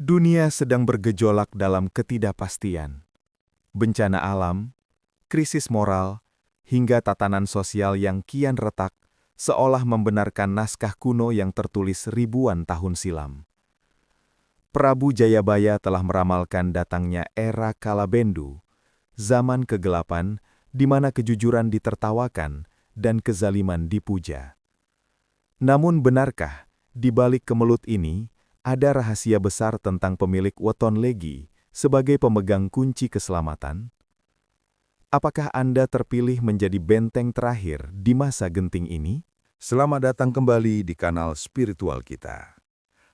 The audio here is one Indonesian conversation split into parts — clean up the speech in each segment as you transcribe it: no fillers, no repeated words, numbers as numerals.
Dunia sedang bergejolak dalam ketidakpastian. Bencana alam, krisis moral, hingga tatanan sosial yang kian retak seolah membenarkan naskah kuno yang tertulis ribuan tahun silam. Prabu Jayabaya telah meramalkan datangnya era Kalabendu, zaman kegelapan di mana kejujuran ditertawakan dan kezaliman dipuja. Namun benarkah di balik kemelut ini ada rahasia besar tentang pemilik weton legi sebagai pemegang kunci keselamatan? Apakah Anda terpilih menjadi benteng terakhir di masa genting ini? Selamat datang kembali di kanal spiritual kita.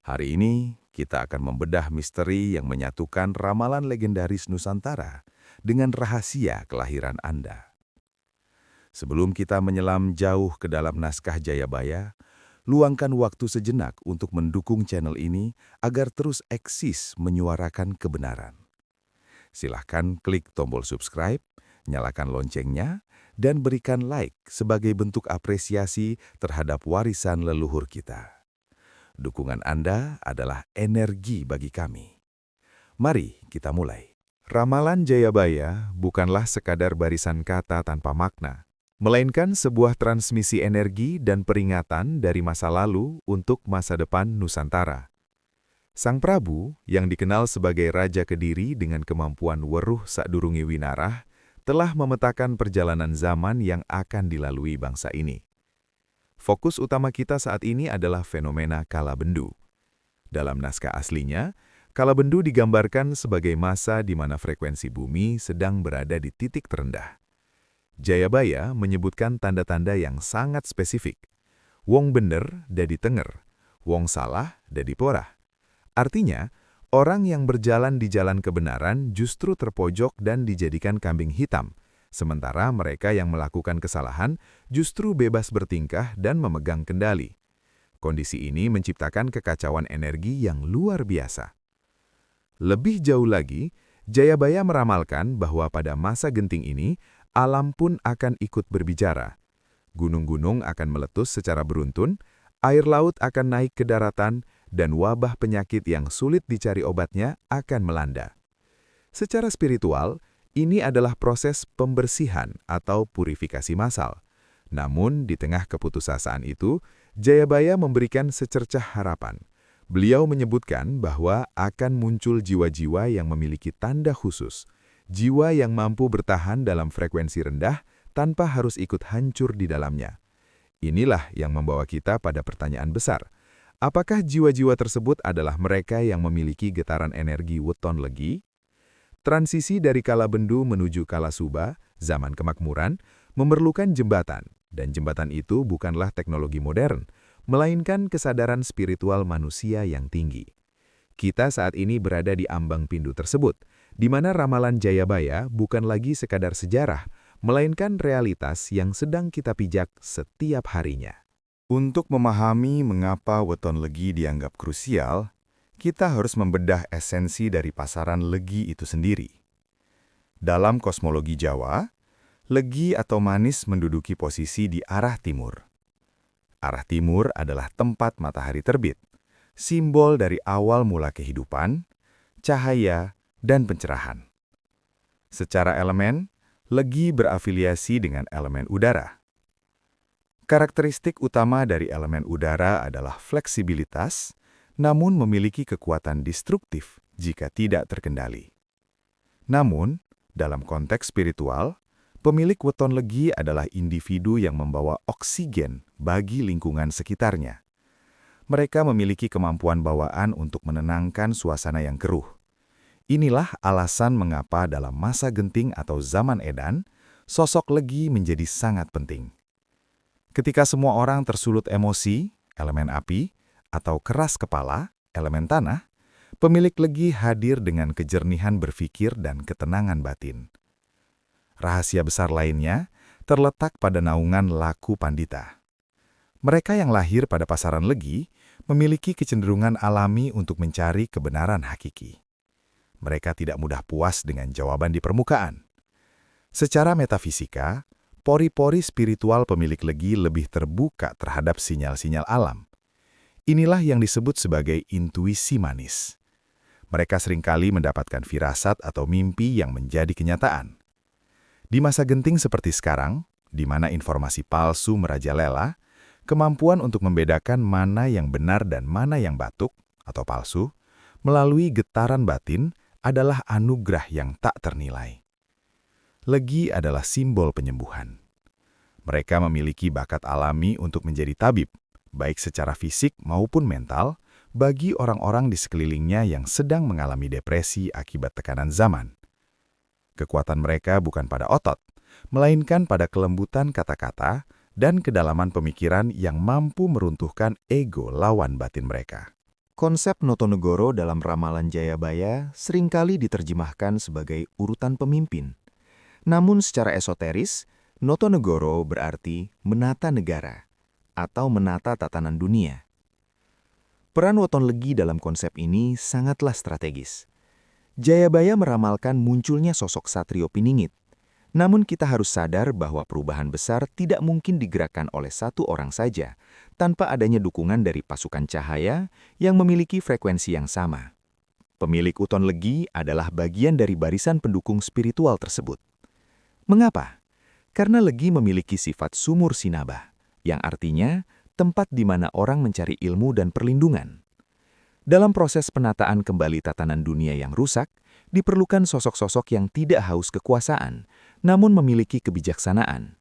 Hari ini kita akan membedah misteri yang menyatukan ramalan legendaris Nusantara dengan rahasia kelahiran Anda. Sebelum kita menyelam jauh ke dalam naskah Jayabaya, luangkan waktu sejenak untuk mendukung channel ini agar terus eksis menyuarakan kebenaran. Silahkan klik tombol subscribe, nyalakan loncengnya, dan berikan like sebagai bentuk apresiasi terhadap warisan leluhur kita. Dukungan Anda adalah energi bagi kami. Mari kita mulai. Ramalan Jayabaya bukanlah sekadar barisan kata tanpa makna, melainkan sebuah transmisi energi dan peringatan dari masa lalu untuk masa depan Nusantara. Sang Prabu, yang dikenal sebagai Raja Kediri dengan kemampuan weruh sadurunge winarah, telah memetakan perjalanan zaman yang akan dilalui bangsa ini. Fokus utama kita saat ini adalah fenomena Kalabendu. Dalam naskah aslinya, Kalabendu digambarkan sebagai masa di mana frekuensi bumi sedang berada di titik terendah. Jayabaya menyebutkan tanda-tanda yang sangat spesifik. Wong bener dadi tenger, wong salah dadi porah. Artinya, orang yang berjalan di jalan kebenaran justru terpojok dan dijadikan kambing hitam, sementara mereka yang melakukan kesalahan justru bebas bertingkah dan memegang kendali. Kondisi ini menciptakan kekacauan energi yang luar biasa. Lebih jauh lagi, Jayabaya meramalkan bahwa pada masa genting ini, alam pun akan ikut berbicara. Gunung-gunung akan meletus secara beruntun, air laut akan naik ke daratan, dan wabah penyakit yang sulit dicari obatnya akan melanda. Secara spiritual, ini adalah proses pembersihan atau purifikasi massal. Namun, di tengah keputusasaan itu, Jayabaya memberikan secercah harapan. Beliau menyebutkan bahwa akan muncul jiwa-jiwa yang memiliki tanda khusus, jiwa yang mampu bertahan dalam frekuensi rendah tanpa harus ikut hancur di dalamnya. Inilah yang membawa kita pada pertanyaan besar. Apakah jiwa-jiwa tersebut adalah mereka yang memiliki getaran energi weton legi? Transisi dari Kalabendu menuju Kalasuba, zaman kemakmuran, memerlukan jembatan, dan jembatan itu bukanlah teknologi modern, melainkan kesadaran spiritual manusia yang tinggi. Kita saat ini berada di ambang pintu tersebut, di mana ramalan Jayabaya bukan lagi sekadar sejarah, melainkan realitas yang sedang kita pijak setiap harinya. Untuk memahami mengapa weton legi dianggap krusial, kita harus membedah esensi dari pasaran legi itu sendiri. Dalam kosmologi Jawa, legi atau manis menduduki posisi di arah timur. Arah timur adalah tempat matahari terbit, simbol dari awal mula kehidupan, cahaya, dan pencerahan. Secara elemen, legi berafiliasi dengan elemen udara. Karakteristik utama dari elemen udara adalah fleksibilitas, namun memiliki kekuatan destruktif jika tidak terkendali. Namun, dalam konteks spiritual, pemilik weton legi adalah individu yang membawa oksigen bagi lingkungan sekitarnya. Mereka memiliki kemampuan bawaan untuk menenangkan suasana yang keruh. Inilah alasan mengapa dalam masa genting atau zaman edan, sosok legi menjadi sangat penting. Ketika semua orang tersulut emosi, elemen api, atau keras kepala, elemen tanah, pemilik legi hadir dengan kejernihan berpikir dan ketenangan batin. Rahasia besar lainnya terletak pada naungan laku pandita. Mereka yang lahir pada pasaran legi memiliki kecenderungan alami untuk mencari kebenaran hakiki. Mereka tidak mudah puas dengan jawaban di permukaan. Secara metafisika, pori-pori spiritual pemilik legi lebih terbuka terhadap sinyal-sinyal alam. Inilah yang disebut sebagai intuisi manis. Mereka seringkali mendapatkan firasat atau mimpi yang menjadi kenyataan. Di masa genting seperti sekarang, di mana informasi palsu merajalela, kemampuan untuk membedakan mana yang benar dan mana yang batuk atau palsu melalui getaran batin adalah anugerah yang tak ternilai. Legi adalah simbol penyembuhan. Mereka memiliki bakat alami untuk menjadi tabib, baik secara fisik maupun mental, bagi orang-orang di sekelilingnya yang sedang mengalami depresi akibat tekanan zaman. Kekuatan mereka bukan pada otot, melainkan pada kelembutan kata-kata dan kedalaman pemikiran yang mampu meruntuhkan ego lawan batin mereka. Konsep Notonegoro dalam ramalan Jayabaya seringkali diterjemahkan sebagai urutan pemimpin. Namun secara esoteris, Notonegoro berarti menata negara atau menata tatanan dunia. Peran Weton Legi dalam konsep ini sangatlah strategis. Jayabaya meramalkan munculnya sosok Satrio Piningit. Namun kita harus sadar bahwa perubahan besar tidak mungkin digerakkan oleh satu orang saja, tanpa adanya dukungan dari pasukan cahaya yang memiliki frekuensi yang sama. Pemilik Weton Legi adalah bagian dari barisan pendukung spiritual tersebut. Mengapa? Karena Legi memiliki sifat sumur sinabah, yang artinya tempat di mana orang mencari ilmu dan perlindungan. Dalam proses penataan kembali tatanan dunia yang rusak, diperlukan sosok-sosok yang tidak haus kekuasaan, namun memiliki kebijaksanaan.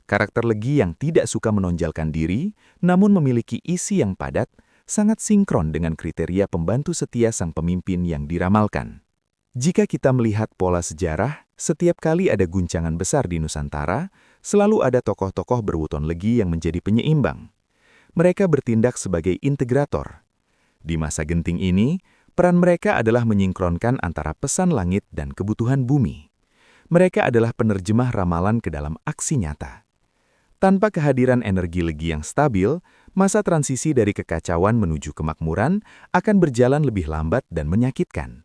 Karakter Legi yang tidak suka menonjalkan diri, namun memiliki isi yang padat, sangat sinkron dengan kriteria pembantu setia sang pemimpin yang diramalkan. Jika kita melihat pola sejarah, setiap kali ada guncangan besar di Nusantara, selalu ada tokoh-tokoh berweton Legi yang menjadi penyeimbang. Mereka bertindak sebagai integrator. Di masa genting ini, peran mereka adalah menyingkronkan antara pesan langit dan kebutuhan bumi. Mereka adalah penerjemah ramalan ke dalam aksi nyata. Tanpa kehadiran energi Legi yang stabil, masa transisi dari kekacauan menuju kemakmuran akan berjalan lebih lambat dan menyakitkan.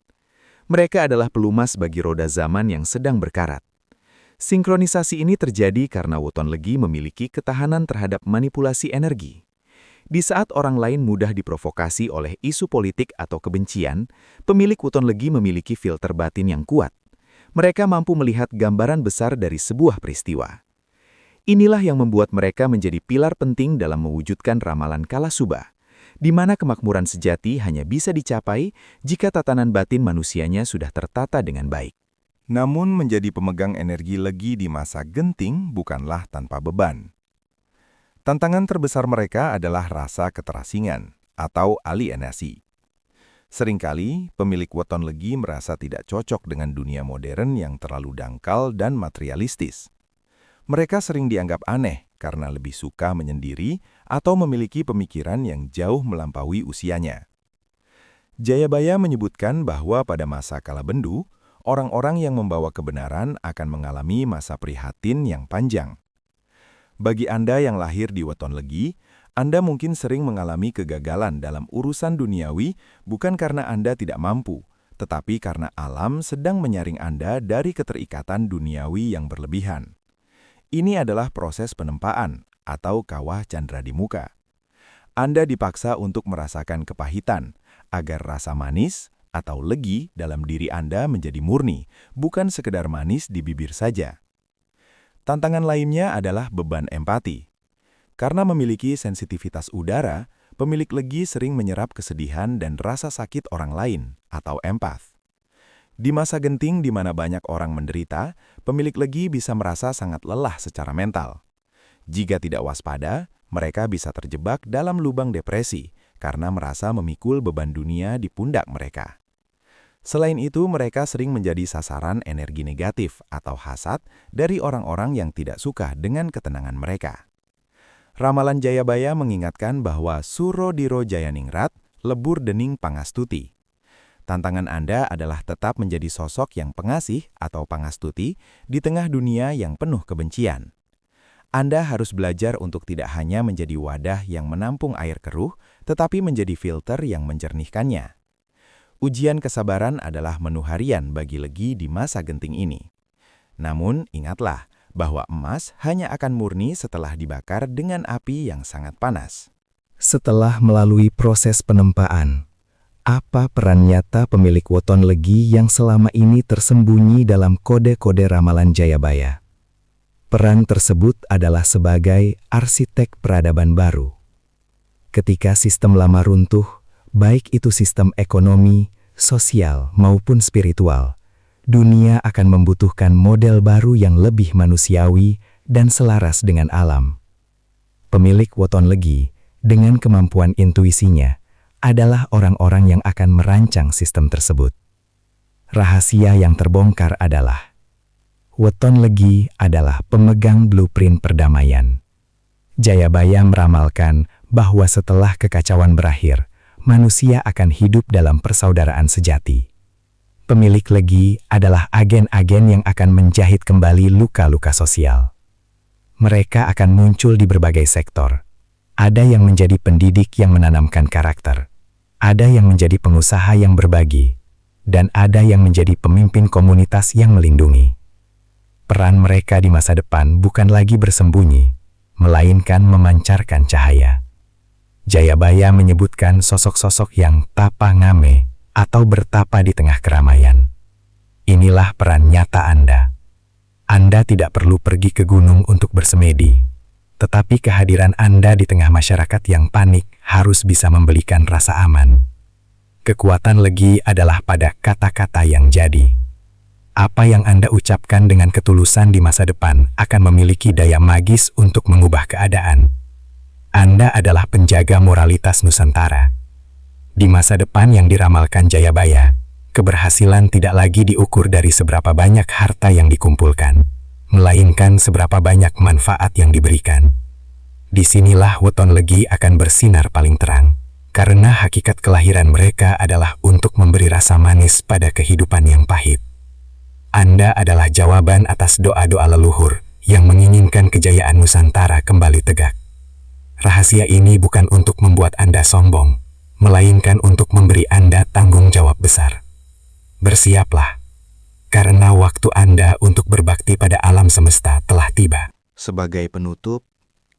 Mereka adalah pelumas bagi roda zaman yang sedang berkarat. Sinkronisasi ini terjadi karena Weton Legi memiliki ketahanan terhadap manipulasi energi. Di saat orang lain mudah diprovokasi oleh isu politik atau kebencian, pemilik Weton Legi memiliki filter batin yang kuat. Mereka mampu melihat gambaran besar dari sebuah peristiwa. Inilah yang membuat mereka menjadi pilar penting dalam mewujudkan ramalan Kalasuba, di mana kemakmuran sejati hanya bisa dicapai jika tatanan batin manusianya sudah tertata dengan baik. Namun menjadi pemegang energi Legi di masa genting bukanlah tanpa beban. Tantangan terbesar mereka adalah rasa keterasingan atau alienasi. Seringkali, pemilik Weton Legi merasa tidak cocok dengan dunia modern yang terlalu dangkal dan materialistis. Mereka sering dianggap aneh karena lebih suka menyendiri atau memiliki pemikiran yang jauh melampaui usianya. Jayabaya menyebutkan bahwa pada masa Kalabendu, orang-orang yang membawa kebenaran akan mengalami masa prihatin yang panjang. Bagi Anda yang lahir di Weton Legi, Anda mungkin sering mengalami kegagalan dalam urusan duniawi bukan karena Anda tidak mampu, tetapi karena alam sedang menyaring Anda dari keterikatan duniawi yang berlebihan. Ini adalah proses penempaan atau kawah candra di muka. Anda dipaksa untuk merasakan kepahitan agar rasa manis atau legi dalam diri Anda menjadi murni, bukan sekedar manis di bibir saja. Tantangan lainnya adalah beban empati. Karena memiliki sensitivitas udara, pemilik Legi sering menyerap kesedihan dan rasa sakit orang lain atau empath. Di masa genting di mana banyak orang menderita, pemilik Legi bisa merasa sangat lelah secara mental. Jika tidak waspada, mereka bisa terjebak dalam lubang depresi karena merasa memikul beban dunia di pundak mereka. Selain itu, mereka sering menjadi sasaran energi negatif atau hasad dari orang-orang yang tidak suka dengan ketenangan mereka. Ramalan Jayabaya mengingatkan bahwa Suro Diro Jayaningrat, lebur dening pangastuti. Tantangan Anda adalah tetap menjadi sosok yang pengasih atau pangastuti di tengah dunia yang penuh kebencian. Anda harus belajar untuk tidak hanya menjadi wadah yang menampung air keruh, tetapi menjadi filter yang menjernihkannya. Ujian kesabaran adalah menu harian bagi Legi di masa genting ini. Namun, ingatlah bahwa emas hanya akan murni setelah dibakar dengan api yang sangat panas. Setelah melalui proses penempaan, Apa peran nyata pemilik weton legi yang selama ini tersembunyi dalam kode-kode ramalan Jayabaya? Peran tersebut adalah sebagai arsitek peradaban baru. Ketika sistem lama runtuh, baik itu sistem ekonomi, sosial, maupun spiritual, dunia akan membutuhkan model baru yang lebih manusiawi dan selaras dengan alam. Pemilik weton legi, dengan kemampuan intuisinya, adalah orang-orang yang akan merancang sistem tersebut. Rahasia yang terbongkar adalah, weton legi adalah pemegang blueprint perdamaian. Jayabaya meramalkan bahwa setelah kekacauan berakhir, manusia akan hidup dalam persaudaraan sejati. Pemilik legi adalah agen-agen yang akan menjahit kembali luka-luka sosial. Mereka akan muncul di berbagai sektor. Ada yang menjadi pendidik yang menanamkan karakter. Ada yang menjadi pengusaha yang berbagi, dan ada yang menjadi pemimpin komunitas yang melindungi. Peran mereka di masa depan bukan lagi bersembunyi, melainkan memancarkan cahaya. Jayabaya menyebutkan sosok-sosok yang tapa ngame atau bertapa di tengah keramaian. Inilah peran nyata Anda. Anda tidak perlu pergi ke gunung untuk bersemedi. Tetapi kehadiran Anda di tengah masyarakat yang panik harus bisa memberikan rasa aman. Kekuatan legi adalah pada kata-kata yang jadi. Apa yang Anda ucapkan dengan ketulusan di masa depan akan memiliki daya magis untuk mengubah keadaan. Anda adalah penjaga moralitas Nusantara. Di masa depan yang diramalkan Jayabaya, keberhasilan tidak lagi diukur dari seberapa banyak harta yang dikumpulkan, melainkan seberapa banyak manfaat yang diberikan. Disinilah weton legi akan bersinar paling terang, karena hakikat kelahiran mereka adalah untuk memberi rasa manis pada kehidupan yang pahit. Anda adalah jawaban atas doa-doa leluhur yang menginginkan kejayaan Nusantara kembali tegak. Rahasia ini bukan untuk membuat Anda sombong, melainkan untuk memberi Anda tanggung jawab besar. Bersiaplah, karena waktu Anda untuk berbakti pada alam semesta telah tiba. Sebagai penutup,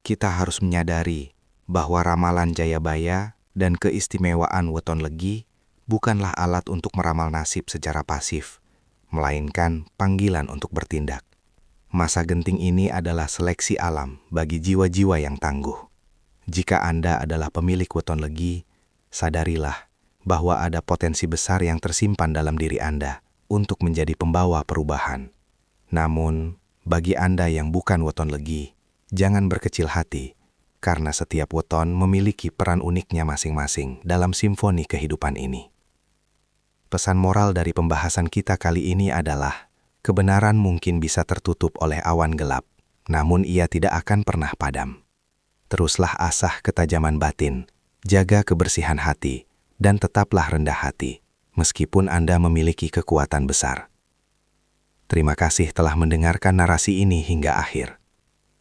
kita harus menyadari bahwa ramalan Jayabaya dan keistimewaan weton legi bukanlah alat untuk meramal nasib secara pasif, melainkan panggilan untuk bertindak. Masa genting ini adalah seleksi alam bagi jiwa-jiwa yang tangguh. Jika Anda adalah pemilik weton legi, sadarilah bahwa ada potensi besar yang tersimpan dalam diri Anda untuk menjadi pembawa perubahan. Namun, bagi Anda yang bukan weton legi, jangan berkecil hati, karena setiap weton memiliki peran uniknya masing-masing dalam simfoni kehidupan ini. Pesan moral dari pembahasan kita kali ini adalah, kebenaran mungkin bisa tertutup oleh awan gelap, namun ia tidak akan pernah padam. Teruslah asah ketajaman batin, jaga kebersihan hati, dan tetaplah rendah hati, meskipun Anda memiliki kekuatan besar. Terima kasih telah mendengarkan narasi ini hingga akhir.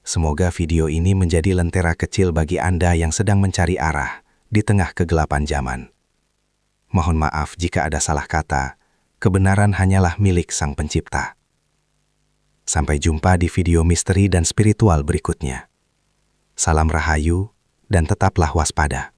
Semoga video ini menjadi lentera kecil bagi Anda yang sedang mencari arah di tengah kegelapan zaman. Mohon maaf jika ada salah kata, kebenaran hanyalah milik Sang Pencipta. Sampai jumpa di video misteri dan spiritual berikutnya. Salam rahayu dan tetaplah waspada.